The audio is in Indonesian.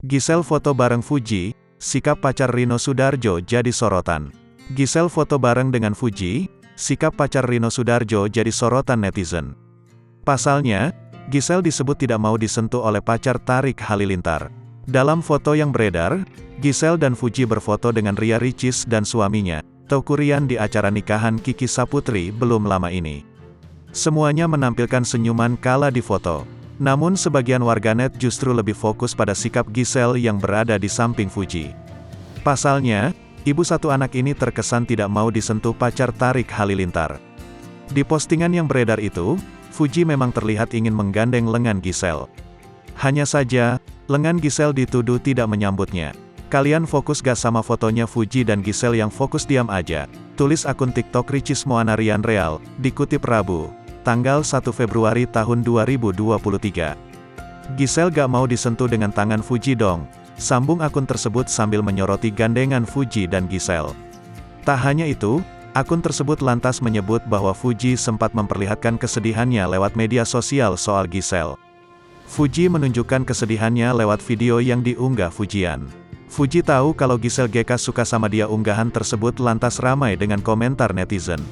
Gisel foto bareng Fuji, sikap pacar Rino Soedarjo jadi sorotan. Gisel foto bareng dengan Fuji, sikap pacar Rino Soedarjo jadi sorotan netizen. Pasalnya, Gisel disebut tidak mau disentuh oleh pacar Tarik Halilintar. Dalam foto yang beredar, Gisel dan Fuji berfoto dengan Ria Ricis dan suaminya, Teuku Ryan di acara nikahan Kiki Saputri belum lama ini. Semuanya menampilkan senyuman kala di foto. Namun sebagian warganet justru lebih fokus pada sikap Gisel yang berada di samping Fuji. Pasalnya, ibu satu anak ini terkesan tidak mau disentuh pacar Tarik Halilintar. Di postingan yang beredar itu, Fuji memang terlihat ingin menggandeng lengan Gisel. Hanya saja, lengan Gisel dituduh tidak menyambutnya. "Kalian fokus gak sama fotonya Fuji dan Gisel yang fokus diam aja," tulis akun TikTok Ricis Moana Rian Real, dikutip Rabu, tanggal 1 Februari tahun 2023. "Gisel gak mau disentuh dengan tangan Fuji dong," sambung akun tersebut sambil menyoroti gandengan Fuji dan Gisel. Tak hanya itu, akun tersebut lantas menyebut bahwa Fuji sempat memperlihatkan kesedihannya lewat media sosial soal Gisel. Fuji menunjukkan kesedihannya lewat video yang diunggah Fujian. Fuji tahu kalau Gisel GK suka sama dia, unggahan tersebut lantas ramai dengan komentar netizen.